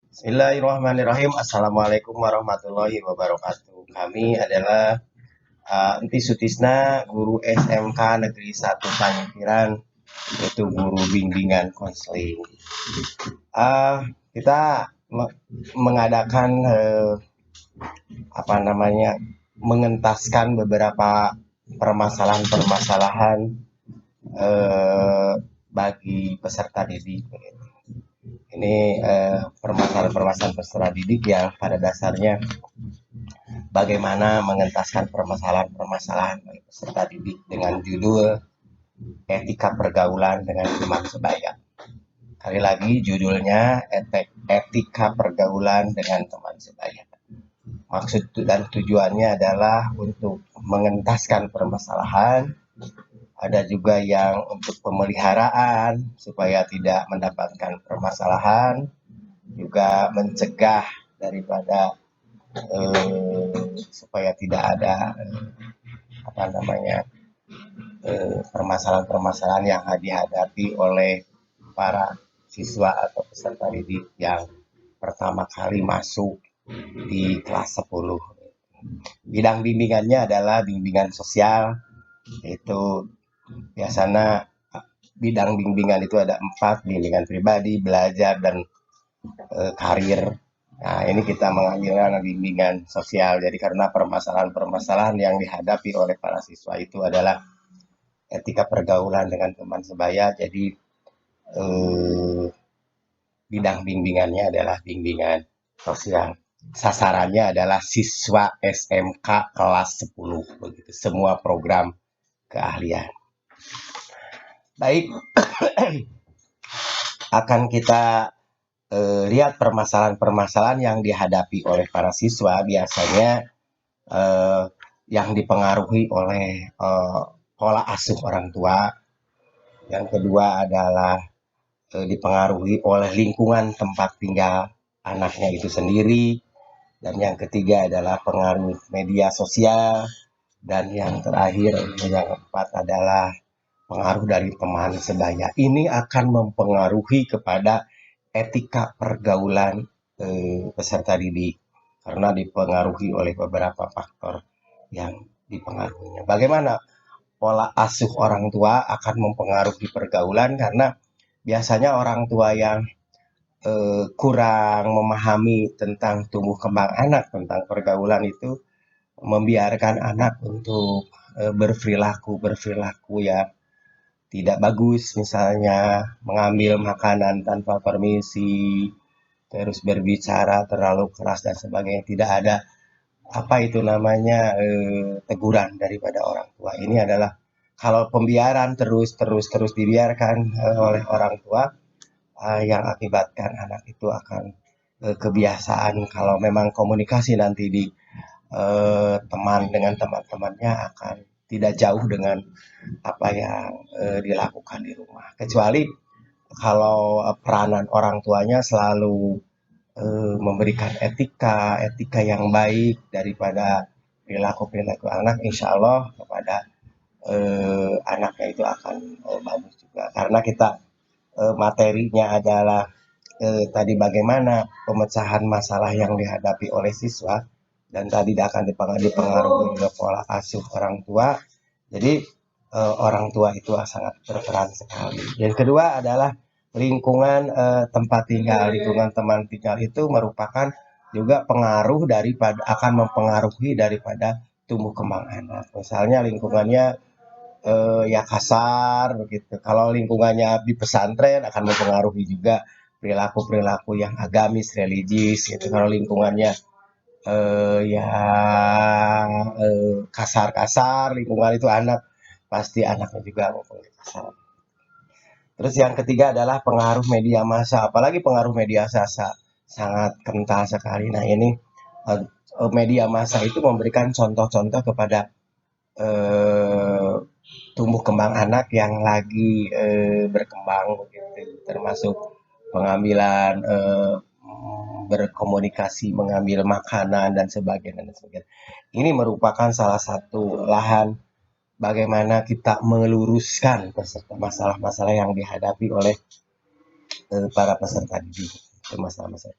Bismillahirrahmanirrahim. Assalamualaikum warahmatullahi wabarakatuh. Kami adalah Enti Sutisna, guru SMK Negeri 1 Pangandaran, yaitu guru bimbingan konseling. Kita mengadakan mengentaskan beberapa permasalahan-permasalahan bagi peserta didik. Ini permasalahan-permasalahan peserta didik yang pada dasarnya bagaimana mengentaskan permasalahan-permasalahan bagi peserta didik dengan judul etika pergaulan dengan teman sebaya. Kali lagi judulnya etika pergaulan dengan teman sebaya. Maksud dan tujuannya adalah untuk mengentaskan permasalahan. Ada juga yang untuk pemeliharaan supaya tidak mendapatkan permasalahan, juga mencegah daripada supaya tidak ada permasalahan-permasalahan yang dihadapi oleh para siswa atau peserta didik yang pertama kali masuk di kelas 10. Bidang bimbingannya adalah bimbingan sosial, yaitu biasanya bidang bimbingan itu ada 4, bimbingan pribadi, belajar, dan karir. Nah, ini kita mengambil bimbingan sosial. Jadi karena permasalahan-permasalahan yang dihadapi oleh para siswa itu adalah etika pergaulan dengan teman sebaya. Jadi bidang bimbingannya adalah bimbingan sosial. Sasarannya adalah siswa SMK kelas 10, begitu. Semua program keahlian. Baik, akan kita lihat permasalahan-permasalahan yang dihadapi oleh para siswa. Biasanya yang dipengaruhi oleh pola asuh orang tua. Yang kedua adalah dipengaruhi oleh lingkungan tempat tinggal anaknya itu sendiri. Dan yang ketiga adalah pengaruh media sosial. Dan yang terakhir, yang keempat adalah pengaruh dari teman sebaya. Ini akan mempengaruhi kepada etika pergaulan peserta didik karena dipengaruhi oleh beberapa faktor yang dipengaruhinya. Bagaimana pola asuh orang tua akan mempengaruhi pergaulan, karena biasanya orang tua yang kurang memahami tentang tumbuh kembang anak, tentang pergaulan itu membiarkan anak untuk berperilaku ya tidak bagus, misalnya mengambil makanan tanpa permisi, terus berbicara terlalu keras dan sebagainya. Tidak ada teguran daripada orang tua. Ini adalah kalau pembiaran terus dibiarkan oleh orang tua, yang akibatkan anak itu akan kebiasaan. Kalau memang komunikasi nanti di teman dengan teman-temannya akan tidak jauh dengan apa yang dilakukan di rumah. Kecuali kalau peranan orang tuanya selalu memberikan etika yang baik daripada perilaku anak, insya Allah kepada anaknya itu akan bagus juga. Karena kita materinya adalah tadi bagaimana pemecahan masalah yang dihadapi oleh siswa, dan tadi akan dipengaruhi oleh pola asuh orang tua. Jadi orang tua itu sangat berperan sekali. Yang kedua adalah lingkungan tempat tinggal. Lingkungan teman tinggal itu merupakan juga akan mempengaruhi daripada tumbuh kembang anak. Misalnya lingkungannya ya kasar begitu. Kalau lingkungannya di pesantren akan mempengaruhi juga perilaku-perilaku yang agamis, religius gitu. Kalau lingkungannya kasar-kasar, lingkungan itu pasti anaknya juga mempunyai kasar. Terus yang ketiga adalah pengaruh media massa, apalagi pengaruh media massa sangat kental sekali. Nah, ini media massa itu memberikan contoh-contoh kepada tumbuh kembang anak yang lagi berkembang begitu, termasuk pengambilan berkomunikasi, mengambil makanan dan sebagainya. Ini merupakan salah satu lahan bagaimana kita meluruskan masalah-masalah yang dihadapi oleh para peserta didik. Itu masalah-masalah.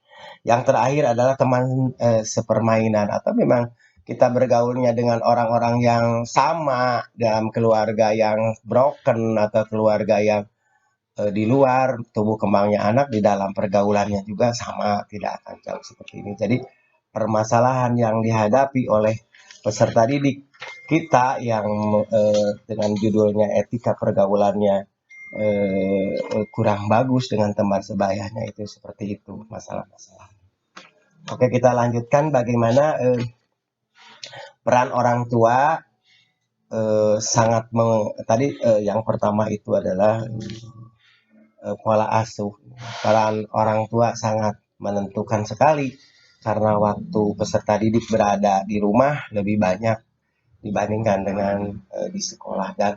Yang terakhir adalah teman sepermainan atau memang kita bergaulnya dengan orang-orang yang sama dalam keluarga yang broken atau keluarga yang di luar tumbuh kembangnya anak di dalam pergaulannya juga sama, tidak akan jauh seperti ini. Jadi permasalahan yang dihadapi oleh peserta didik kita yang dengan judulnya etika pergaulannya kurang bagus dengan teman sebayanya itu seperti itu masalah-masalah. Oke, kita lanjutkan bagaimana peran orang tua sangat tadi yang pertama itu adalah pola asuh. Peran orang tua sangat menentukan sekali karena waktu peserta didik berada di rumah lebih banyak dibandingkan dengan di sekolah dan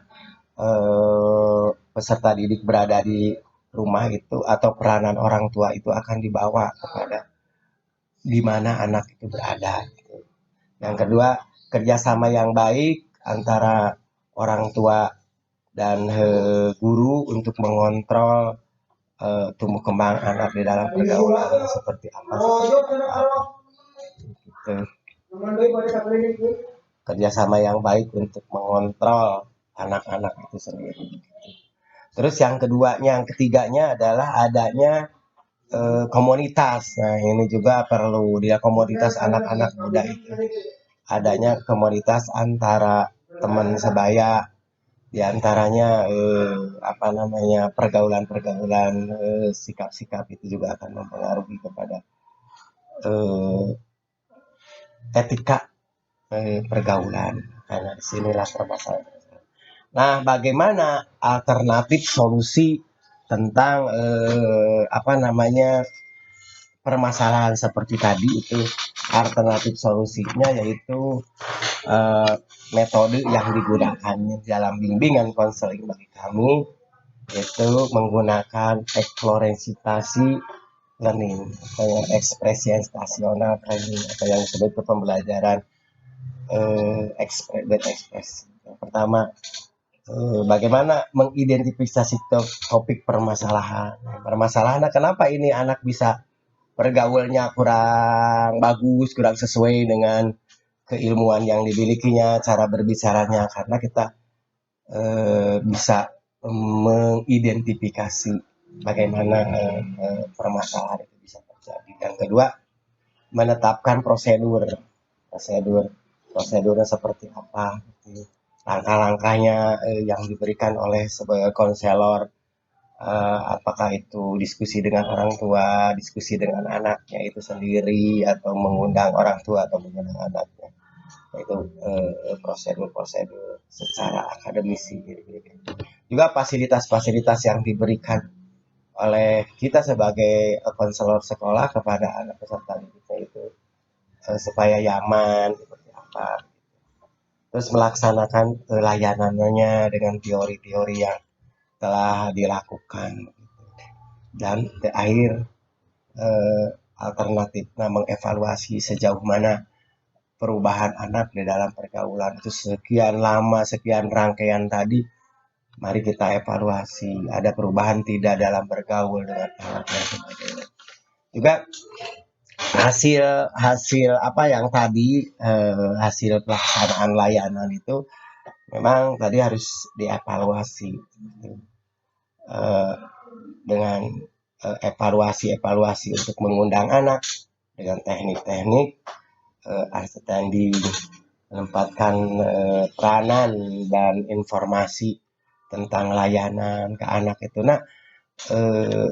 peserta didik berada di rumah itu atau peranan orang tua itu akan dibawa kepada di mana anak itu berada. Yang kedua, kerjasama yang baik antara orang tua dan guru untuk mengontrol tumbuh kembang anak di dalam pergaulan seperti apa. Gitu. Kerjasama yang baik untuk mengontrol anak-anak itu sendiri. Terus yang keduanya, yang ketiganya adalah adanya komunitas. Nah, ini juga perlu dia komunitas anak-anak muda itu. Adanya komunitas antara teman sebaya, di antaranya apa namanya pergaulan-pergaulan, sikap-sikap itu juga akan mempengaruhi kepada etika pergaulan. Karena disinilah permasalahan. Nah, bagaimana alternatif solusi tentang apa namanya permasalahan seperti tadi itu? Alternatif solusinya yaitu metode yang digunakan dalam bimbingan konseling bagi kami yaitu menggunakan eksplorasi learning atau yang ekspresiasional training atau yang disebut pembelajaran ekspresi. Yang pertama, bagaimana mengidentifikasi topik permasalahan. Permasalahan kenapa ini anak bisa pergaulnya kurang bagus, kurang sesuai dengan keilmuan yang dimilikinya, cara berbicaranya, karena kita bisa mengidentifikasi bagaimana permasalahan itu bisa terjadi. Yang kedua, menetapkan prosedurnya seperti apa, langkah-langkahnya yang diberikan oleh sebagai konselor, apakah itu diskusi dengan orang tua, diskusi dengan anaknya itu sendiri, atau mengundang orang tua atau mengundang anaknya. Itu prosedur-prosedur secara akademisi. Juga fasilitas-fasilitas yang diberikan oleh kita sebagai konselor sekolah kepada anak peserta didiknya itu supaya nyaman seperti apa. Terus melaksanakan layanannya dengan teori-teori yang telah dilakukan. Dan terakhir alternatifnya mengevaluasi sejauh mana perubahan anak di dalam pergaulan itu sekian lama, sekian rangkaian tadi, mari kita evaluasi ada perubahan tidak dalam bergaul dengan anak dan sebagainya. Juga hasil apa yang tadi hasil pelaksanaan layanan itu memang tadi harus dievaluasi dengan evaluasi untuk mengundang anak dengan teknik-teknik understanding, menempatkan peranan dan informasi tentang layanan ke anak itu. Nah,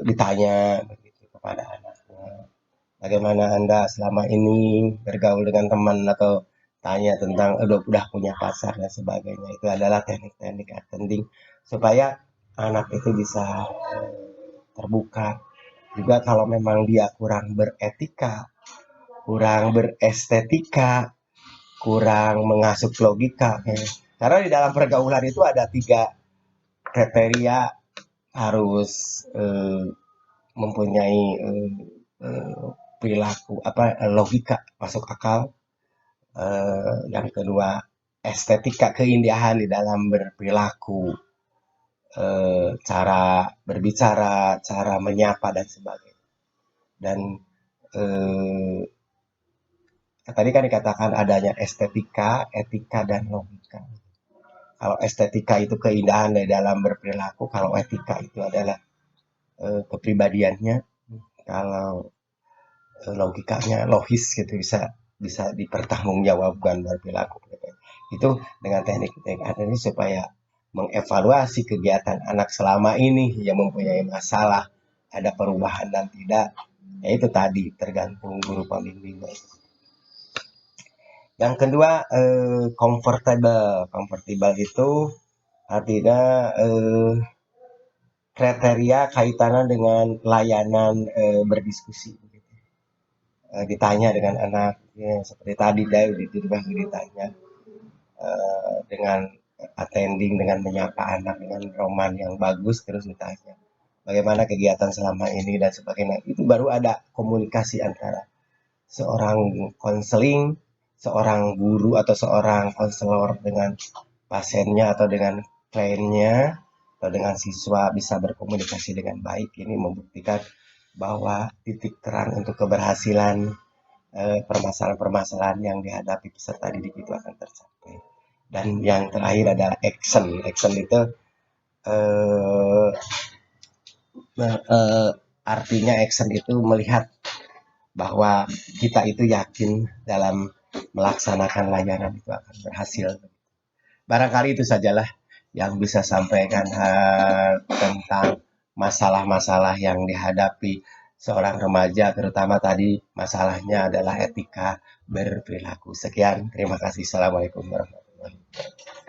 ditanya begitu kepada anaknya, bagaimana Anda selama ini bergaul dengan teman atau tanya tentang udah punya pacar dan sebagainya. Itu adalah teknik-teknik attending supaya anak itu bisa terbuka. Juga kalau memang dia kurang beretika, kurang berestetika, kurang mengasuh logika. Karena di dalam pergaulan itu ada 3 kriteria harus mempunyai perilaku logika masuk akal. Yang kedua estetika, keindahan di dalam berperilaku, cara berbicara, cara menyapa dan sebagainya. Dan eh, tadi kan dikatakan adanya estetika, etika, dan logika. Kalau estetika itu keindahan dari dalam berperilaku, kalau etika itu adalah kepribadiannya, kalau logikanya logis gitu bisa bisa dipertanggungjawabkan berperilaku gitu. Itu dengan teknik-teknik ini supaya mengevaluasi kegiatan anak selama ini yang mempunyai masalah, ada perubahan dan tidak, ya itu tadi tergantung guru pembimbingnya. Yang kedua, comfortable. Comfortable itu artinya kriteria kaitannya dengan layanan berdiskusi. Ditanya dengan anak, ya, seperti tadi dari itu juga ditanya dengan attending, dengan menyapa anak dengan roman yang bagus, terus ditanya bagaimana kegiatan selama ini dan sebagainya. Itu baru ada komunikasi antara seorang konseling, seorang guru atau seorang konselor dengan pasiennya atau dengan kliennya atau dengan siswa bisa berkomunikasi dengan baik. Ini membuktikan bahwa titik terang untuk keberhasilan permasalahan-permasalahan yang dihadapi peserta didik itu akan tercapai. Dan yang terakhir adalah action. Action itu eh, artinya action itu melihat bahwa kita itu yakin dalam melaksanakan layanan itu akan berhasil. Barangkali itu sajalah yang bisa sampaikan tentang masalah-masalah yang dihadapi seorang remaja, terutama tadi masalahnya adalah etika berperilaku. Sekian, terima kasih. Assalamualaikum warahmatullahi wabarakatuh.